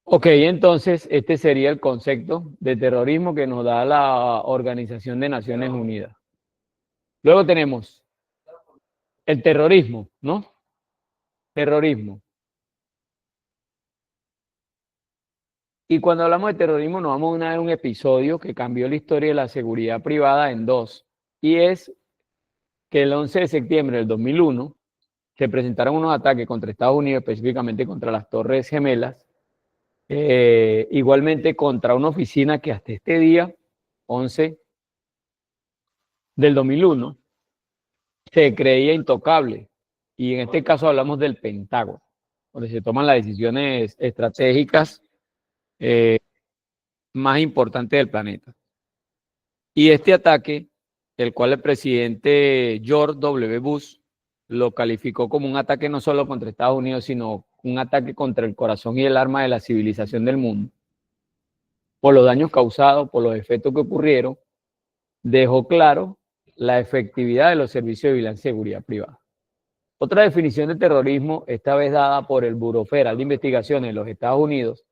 Ok, entonces este sería el concepto de terrorismo que nos da la Organización de Naciones Unidas. Luego tenemos el terrorismo, ¿no? Terrorismo. Y cuando hablamos de terrorismo nos vamos a un episodio que cambió la historia de la seguridad privada en dos. Y es que el 11 de septiembre del 2001 se presentaron unos ataques contra Estados Unidos, específicamente contra las Torres Gemelas, igualmente contra una oficina que hasta este día, 11 del 2001, se creía intocable. Y en este caso hablamos del Pentágono, donde se toman las decisiones estratégicas más importantes del planeta. Y este ataque, el cual el presidente George W. Bush lo calificó como un ataque no solo contra Estados Unidos, sino un ataque contra el corazón y el alma de la civilización del mundo, por los daños causados, por los efectos que ocurrieron, dejó claro la efectividad de los servicios de vigilancia y seguridad privada. Otra definición de terrorismo, esta vez dada por el Bureau Federal de Investigaciones de los Estados Unidos,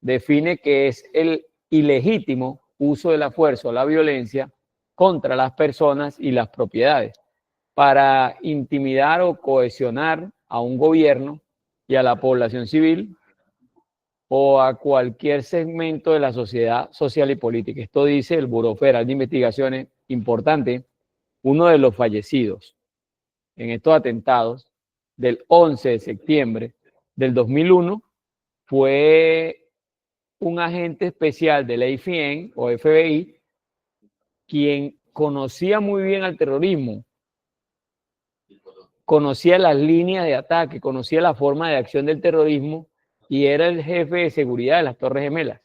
define que es el ilegítimo uso de la fuerza o la violencia contra las personas y las propiedades para intimidar o cohesionar a un gobierno y a la población civil o a cualquier segmento de la sociedad social y política. Esto dice el Bureau Federal de Investigaciones. Importante, uno de los fallecidos en estos atentados del 11 de septiembre del 2001 fue un agente especial del AFN o FBI quien conocía muy bien al terrorismo, conocía las líneas de ataque, conocía la forma de acción del terrorismo y era el jefe de seguridad de las Torres Gemelas.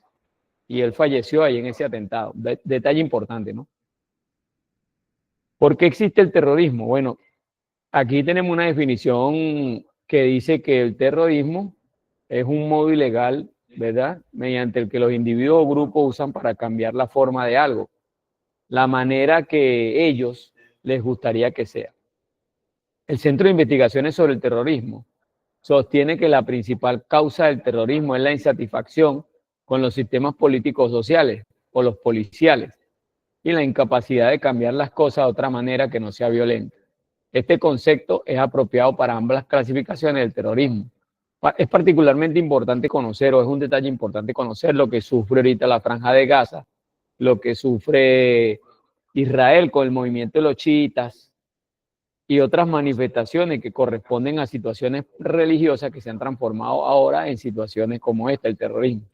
Y él falleció ahí en ese atentado. Detalle importante, ¿no? ¿Por qué existe el terrorismo? Bueno, aquí tenemos una definición que dice que el terrorismo es un modo ilegal, ¿verdad? Mediante el que los individuos o grupos usan para cambiar la forma de algo, la manera que ellos les gustaría que sea. El Centro de Investigaciones sobre el Terrorismo sostiene que la principal causa del terrorismo es la insatisfacción con los sistemas políticos sociales o los policiales y la incapacidad de cambiar las cosas de otra manera que no sea violenta. Este concepto es apropiado para ambas clasificaciones del terrorismo. Es particularmente importante conocer, o es un detalle importante conocer, lo que sufre ahorita la Franja de Gaza, lo que sufre Israel con el movimiento de los chiitas y otras manifestaciones que corresponden a situaciones religiosas que se han transformado ahora en situaciones como esta, el terrorismo.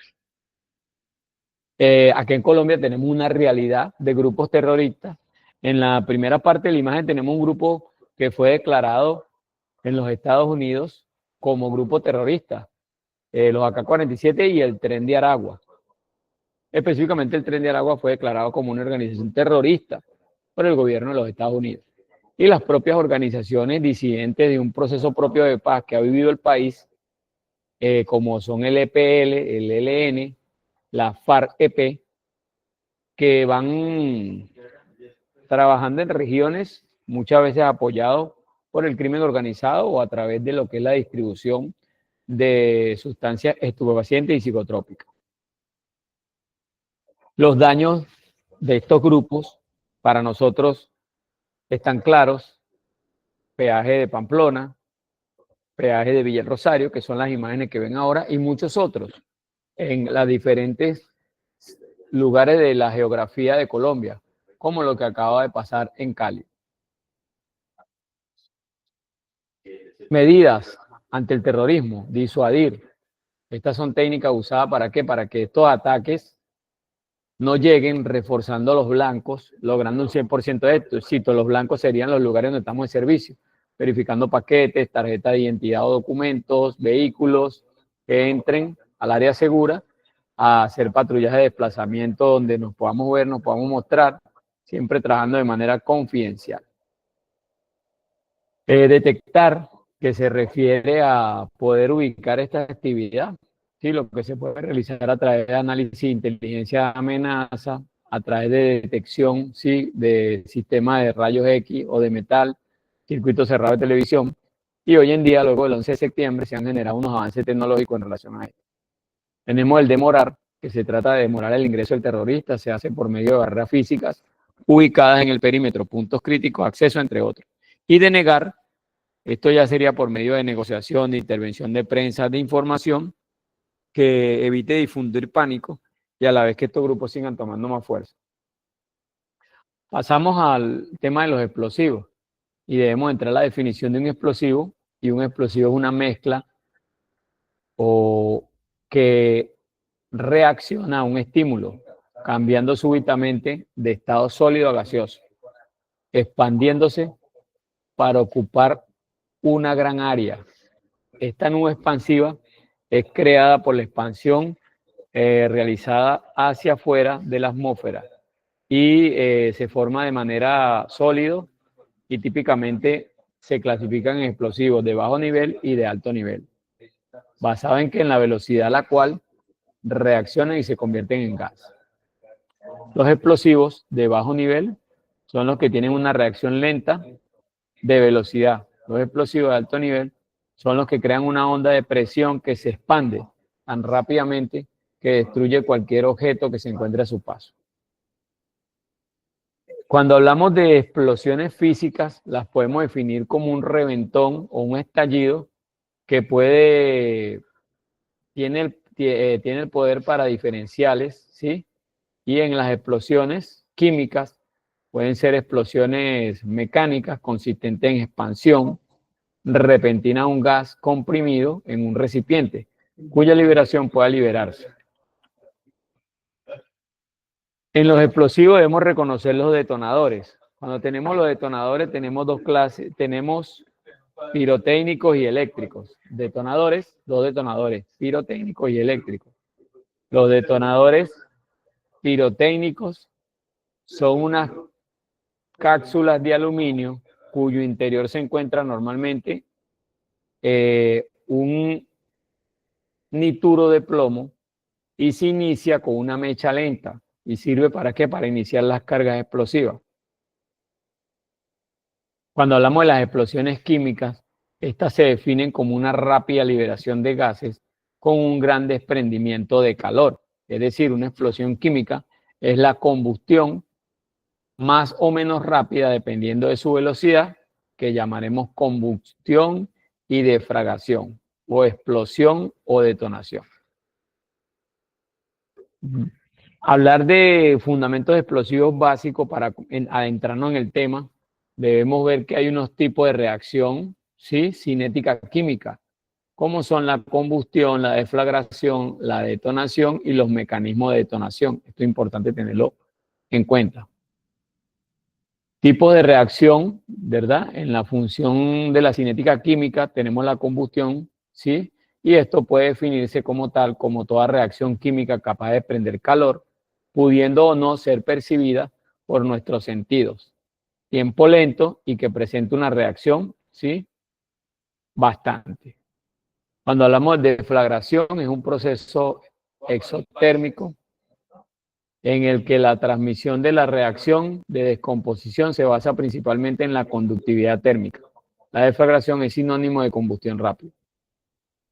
Aquí en Colombia tenemos una realidad de grupos terroristas. En la primera parte de la imagen tenemos un grupo que fue declarado en los Estados Unidos como grupo terrorista, los AK-47 y el Tren de Aragua. Específicamente el Tren de Aragua fue declarado como una organización terrorista por el gobierno de los Estados Unidos. Y las propias organizaciones disidentes de un proceso propio de paz que ha vivido el país, como son el EPL, el ELN, la FARC-EP, que van trabajando en regiones muchas veces apoyados por el crimen organizado o a través de lo que es la distribución de sustancias estupefacientes y psicotrópicas. Los daños de estos grupos para nosotros están claros: peaje de Pamplona, peaje de Villa Rosario, que son las imágenes que ven ahora, y muchos otros en las diferentes lugares de la geografía de Colombia, como lo que acaba de pasar en Cali. Medidas ante el terrorismo, disuadir. Estas son técnicas usadas ¿para qué? Para que estos ataques no lleguen reforzando a los blancos, logrando un 100% de éxito. Los blancos serían los lugares donde estamos de servicio, verificando paquetes, tarjetas de identidad o documentos, vehículos que entren al área segura, a hacer patrullas de desplazamiento donde nos podamos ver, nos podamos mostrar, siempre trabajando de manera confidencial. Detectar, que se refiere a poder ubicar esta actividad, ¿sí? Lo que se puede realizar a través de análisis de inteligencia de amenaza, a través de detección, ¿sí? De sistemas de rayos X o de metal, circuitos cerrados de televisión. Y hoy en día, luego del 11 de septiembre, se han generado unos avances tecnológicos en relación a esto. Tenemos el demorar, que se trata de demorar el ingreso del terrorista, se hace por medio de barreras físicas ubicadas en el perímetro, puntos críticos, acceso, entre otros. Y denegar, esto ya sería por medio de negociación, de intervención de prensa, de información, que evite difundir pánico y a la vez que estos grupos sigan tomando más fuerza. Pasamos al tema de los explosivos y debemos entrar a la definición de un explosivo, y un explosivo es una mezcla o que reacciona a un estímulo, cambiando súbitamente de estado sólido a gaseoso, expandiéndose para ocupar una gran área. Esta nube expansiva es creada por la expansión realizada hacia afuera de la atmósfera y se forma de manera sólido y típicamente se clasifican en explosivos de bajo nivel y de alto nivel, basado en que en la velocidad a la cual reaccionan y se convierten en gas. Los explosivos de bajo nivel son los que tienen una reacción lenta de velocidad. Los explosivos de alto nivel son los que crean una onda de presión que se expande tan rápidamente que destruye cualquier objeto que se encuentre a su paso. Cuando hablamos de explosiones físicas, las podemos definir como un reventón o un estallido que tiene el poder para diferenciales, ¿sí? Y en las explosiones químicas pueden ser explosiones mecánicas consistentes en expansión repentina de un gas comprimido en un recipiente, cuya liberación pueda liberarse. En los explosivos debemos reconocer los detonadores. Cuando tenemos los detonadores tenemos dos clases, tenemos pirotécnicos y eléctricos. Detonadores, dos detonadores, pirotécnicos y eléctricos. Los detonadores pirotécnicos son unas cápsulas de aluminio cuyo interior se encuentra normalmente un nituro de plomo y se inicia con una mecha lenta. ¿Y sirve para qué? Para iniciar las cargas explosivas. Cuando hablamos de las explosiones químicas, estas se definen como una rápida liberación de gases con un gran desprendimiento de calor. Es decir, una explosión química es la combustión más o menos rápida dependiendo de su velocidad, que llamaremos combustión y defragación, o explosión o detonación. Hablar de fundamentos explosivos básicos para adentrarnos en el tema, debemos ver que hay unos tipos de reacción, ¿sí? Cinética química, como son la combustión, la deflagración, la detonación y los mecanismos de detonación. Esto es importante tenerlo en cuenta. Tipos de reacción, ¿verdad? En la función de la cinética química tenemos la combustión, ¿sí? Y esto puede definirse como tal, como toda reacción química capaz de desprender calor, pudiendo o no ser percibida por nuestros sentidos. Tiempo lento y que presenta una reacción, ¿sí? Bastante. Cuando hablamos de deflagración, es un proceso exotérmico en el que la transmisión de la reacción de descomposición se basa principalmente en la conductividad térmica. La deflagración es sinónimo de combustión rápida.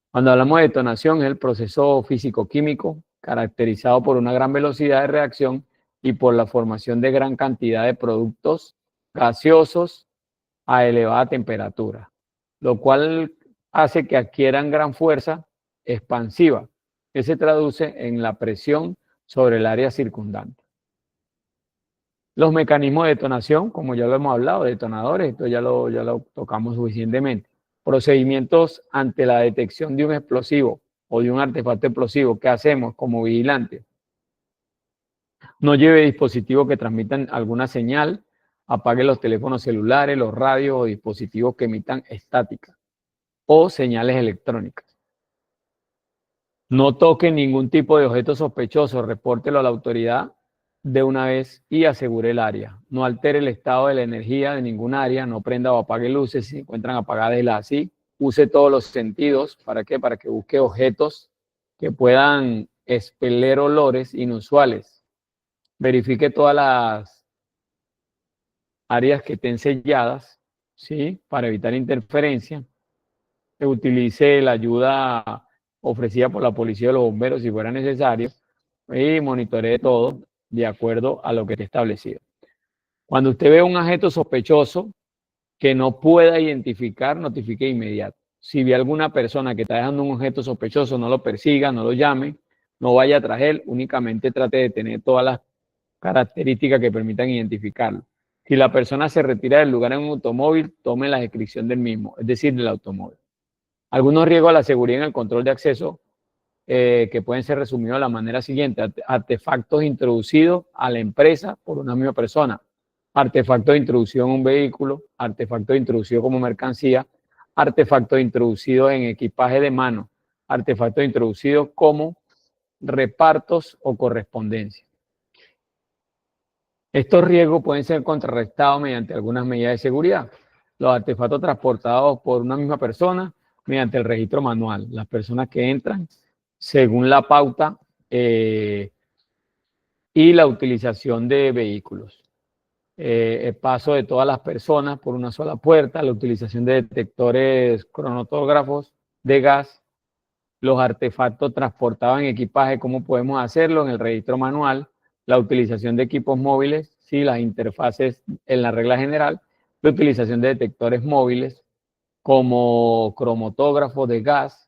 Cuando hablamos de detonación, es el proceso físico-químico caracterizado por una gran velocidad de reacción y por la formación de gran cantidad de productos gaseosos a elevada temperatura, lo cual hace que adquieran gran fuerza expansiva, que se traduce en la presión sobre el área circundante. Los mecanismos de detonación, como ya lo hemos hablado, detonadores, esto ya lo tocamos suficientemente. Procedimientos ante la detección de un explosivo o de un artefacto explosivo. ¿Qué hacemos como vigilantes? No lleve dispositivos que transmitan alguna señal, apague los teléfonos celulares, los radios o dispositivos que emitan estática o señales electrónicas. No toque ningún tipo de objeto sospechoso, repórtelo a la autoridad de una vez y asegure el área. No altere el estado de la energía de ningún área, no prenda o apague luces si se encuentran apagadas y las así. Use todos los sentidos, ¿para qué? Para que busque objetos que puedan expeler olores inusuales. Verifique todas las áreas que estén selladas, ¿sí? Para evitar interferencia. Utilice la ayuda ofrecida por la policía o los bomberos si fuera necesario, y monitoree todo de acuerdo a lo que esté establecido. Cuando usted ve un objeto sospechoso que no pueda identificar, notifique de inmediato. Si ve alguna persona que está dejando un objeto sospechoso, no lo persiga, no lo llame, no vaya tras él, únicamente trate de tener todas las características que permitan identificarlo. Si la persona se retira del lugar en un automóvil, tome la descripción del mismo, es decir, del automóvil. Algunos riesgos a la seguridad en el control de acceso que pueden ser resumidos de la manera siguiente: artefactos introducidos a la empresa por una misma persona, artefactos introducidos en un vehículo, artefactos introducidos como mercancía, artefactos introducidos en equipaje de mano, artefactos introducidos como repartos o correspondencia. Estos riesgos pueden ser contrarrestados mediante algunas medidas de seguridad. Los artefactos transportados por una misma persona mediante el registro manual. Las personas que entran según la pauta y la utilización de vehículos. El paso de todas las personas por una sola puerta, la utilización de detectores cronotógrafos de gas, los artefactos transportados en equipaje, cómo podemos hacerlo en el registro manual, la utilización de equipos móviles, sí, las interfaces en la regla general, la utilización de detectores móviles como cromatógrafos de gas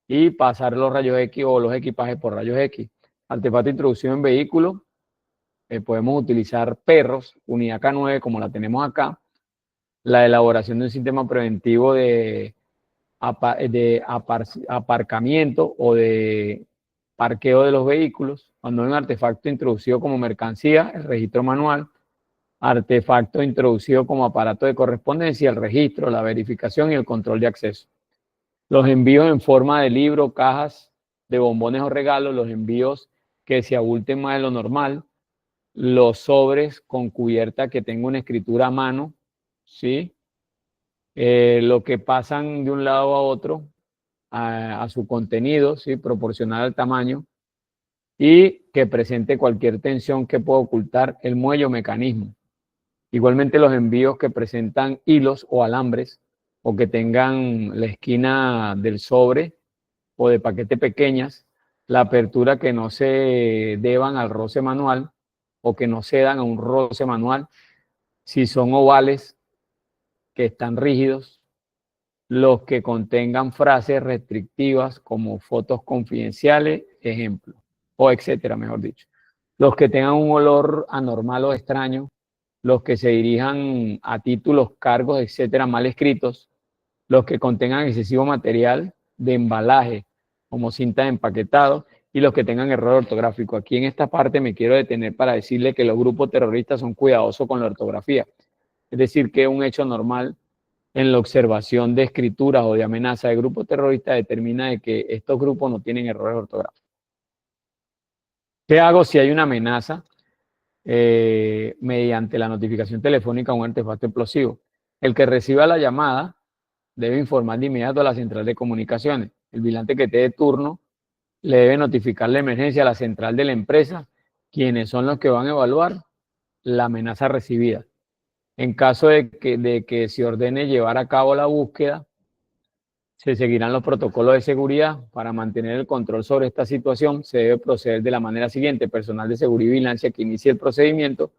y pasar los rayos X o los equipajes por rayos X. Artefacto introducido en vehículos, podemos utilizar perros, unidad K9 como la tenemos acá, la elaboración de un sistema preventivo de aparcamiento o de parqueo de los vehículos. Cuando hay un artefacto introducido como mercancía, el registro manual, artefacto introducido como aparato de correspondencia, el registro, la verificación y el control de acceso. Los envíos en forma de libro, cajas de bombones o regalos, los envíos que se abulten más de lo normal, los sobres con cubierta que tenga una escritura a mano, ¿sí? Lo que pasan de un lado a otro a su contenido, ¿sí? Proporcional al tamaño, y que presente cualquier tensión que pueda ocultar el muelle o mecanismo. Igualmente los envíos que presentan hilos o alambres o que tengan la esquina del sobre o de paquete pequeñas, la apertura que no se deban al roce manual o que no cedan a un roce manual, si son ovales que están rígidos, los que contengan frases restrictivas como fotos confidenciales, ejemplo, o etcétera, mejor dicho. Los que tengan un olor anormal o extraño, los que se dirijan a títulos, cargos, etcétera, mal escritos, los que contengan excesivo material de embalaje, como cinta de empaquetado, y los que tengan error ortográfico. Aquí en esta parte me quiero detener para decirle que los grupos terroristas son cuidadosos con la ortografía. Es decir, que un hecho normal en la observación de escrituras o de amenaza de grupos terroristas determina de que estos grupos no tienen errores ortográficos. ¿Qué hago si hay una amenaza mediante la notificación telefónica a un artefacto explosivo? El que reciba la llamada debe informar de inmediato a la central de comunicaciones. El vigilante que esté de turno le debe notificar la emergencia a la central de la empresa, quienes son los que van a evaluar la amenaza recibida. En caso de que se ordene llevar a cabo la búsqueda, se seguirán los protocolos de seguridad. Para mantener el control sobre esta situación, se debe proceder de la manera siguiente: personal de seguridad y vigilancia que inicie el procedimiento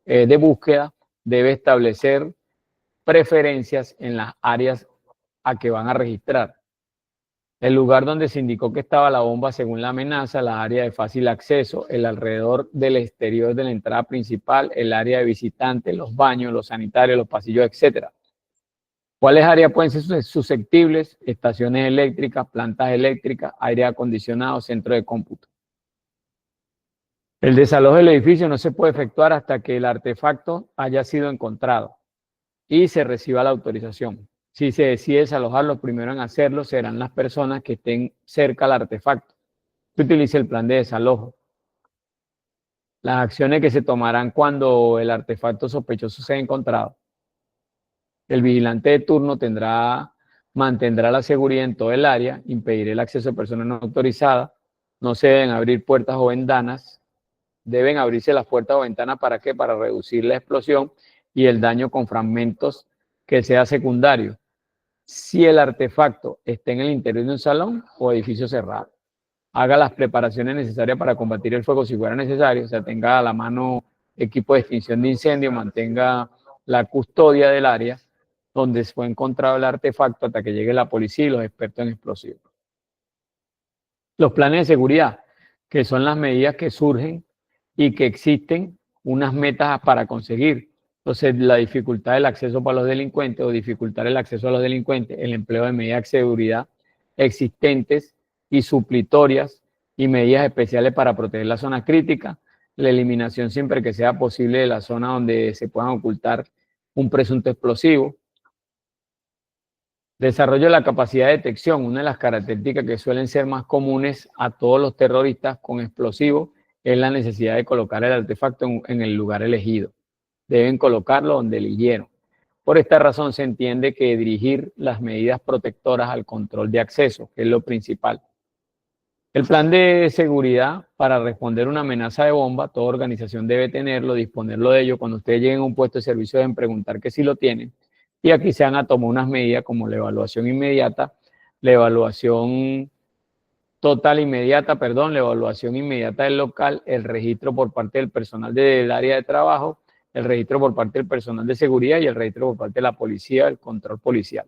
de búsqueda debe establecer preferencias en las áreas a que van a registrar. El lugar donde se indicó que estaba la bomba según la amenaza, la área de fácil acceso, el alrededor del exterior de la entrada principal, el área de visitantes, los baños, los sanitarios, los pasillos, etc. ¿Cuáles áreas pueden ser susceptibles? Estaciones eléctricas, plantas eléctricas, aire acondicionado, centro de cómputo. El desalojo del edificio no se puede efectuar hasta que el artefacto haya sido encontrado y se reciba la autorización. Si se decide desalojar, los primeros en hacerlo serán las personas que estén cerca al artefacto. Se utiliza el plan de desalojo. Las acciones que se tomarán cuando el artefacto sospechoso sea encontrado. El vigilante de turno mantendrá la seguridad en todo el área, impedirá el acceso de personas no autorizadas, no se deben abrir puertas o ventanas, deben abrirse las puertas o ventanas ¿para qué? Para reducir la explosión y el daño con fragmentos que sea secundario. si el artefacto está en el interior de un salón o edificio cerrado. Haga las preparaciones necesarias para combatir el fuego si fuera necesario, o sea, tenga a la mano equipo de extinción de incendio, mantenga la custodia del área donde fue encontrado el artefacto hasta que llegue la policía y los expertos en explosivos. Los planes de seguridad, que son las medidas que surgen y que existen unas metas para conseguir. Entonces, la dificultad del acceso para los delincuentes o dificultar el acceso a los delincuentes, el empleo de medidas de seguridad existentes y suplitorias y medidas especiales para proteger la zona crítica, la eliminación siempre que sea posible de la zona donde se puedan ocultar un presunto explosivo. Desarrollo de la capacidad de detección, una de las características que suelen ser más comunes a todos los terroristas con explosivos es la necesidad de colocar el artefacto en el lugar elegido. Deben colocarlo donde eligieron. Por esta razón se entiende que dirigir las medidas protectoras al control de acceso, que es lo principal. El plan de seguridad para responder a una amenaza de bomba, toda organización debe tenerlo, disponerlo de ello. Cuando ustedes lleguen a un puesto de servicio deben preguntar que si lo tienen. Y aquí se van a tomar unas medidas como la evaluación inmediata, la evaluación total inmediata, perdón, la evaluación inmediata del local, el registro por parte del personal del área de trabajo, el registro por parte del personal de seguridad y el registro por parte de la policía, el control policial.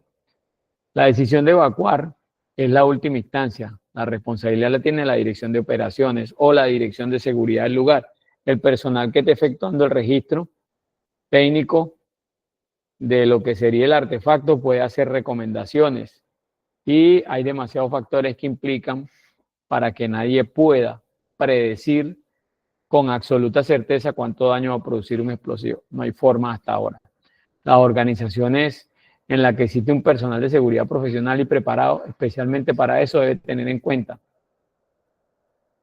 La decisión de evacuar es la última instancia. La responsabilidad la tiene la dirección de operaciones o la dirección de seguridad del lugar. El personal que esté efectuando el registro técnico de lo que sería el artefacto puede hacer recomendaciones y hay demasiados factores que implican para que nadie pueda predecir con absoluta certeza cuánto daño va a producir un explosivo. No hay forma hasta ahora. Las organizaciones en las que existe un personal de seguridad profesional y preparado especialmente para eso debe tener en cuenta.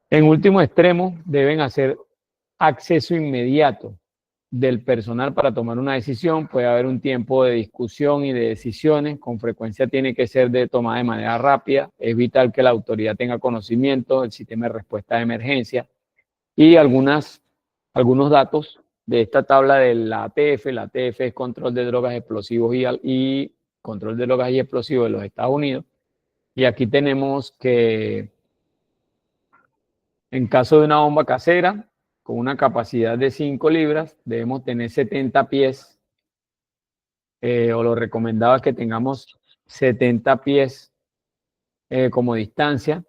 En último extremo, deben hacer acceso inmediato del personal para tomar una decisión. Puede haber un tiempo de discusión y de decisiones, con frecuencia tiene que ser tomada de manera rápida, es vital que la autoridad tenga conocimiento del sistema de respuesta de emergencia y algunos datos de esta tabla de la ATF. La ATF es control de drogas, explosivos y control de drogas y explosivos de los Estados Unidos. Y aquí tenemos que en caso de una bomba casera, con una capacidad de 5 libras, debemos tener 70 pies, o lo recomendado es que tengamos 70 pies como distancia,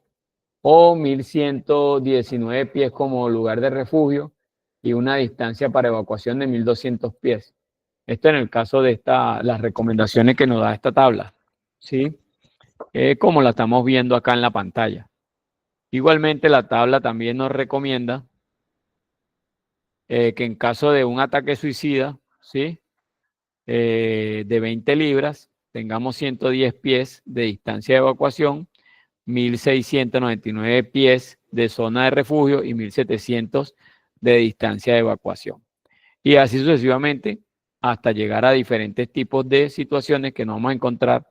o 1119 pies como lugar de refugio, y una distancia para evacuación de 1200 pies. Esto en el caso de las recomendaciones que nos da esta tabla, ¿sí? Como la estamos viendo acá en la pantalla. Igualmente la tabla también nos recomienda que en caso de un ataque suicida, ¿sí? De 20 libras, tengamos 110 pies de distancia de evacuación, 1699 pies de zona de refugio y 1700 de distancia de evacuación. Y así sucesivamente hasta llegar a diferentes tipos de situaciones que nos vamos a encontrar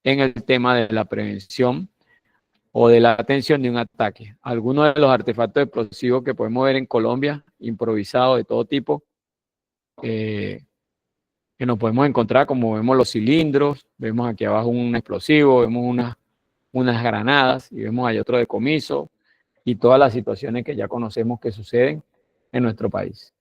en el tema de la prevención o de la atención de un ataque. Algunos de los artefactos explosivos que podemos ver en Colombia, improvisados de todo tipo, que nos podemos encontrar, como vemos los cilindros, vemos aquí abajo un explosivo, vemos unas granadas y vemos ahí otro decomiso y todas las situaciones que ya conocemos que suceden en nuestro país.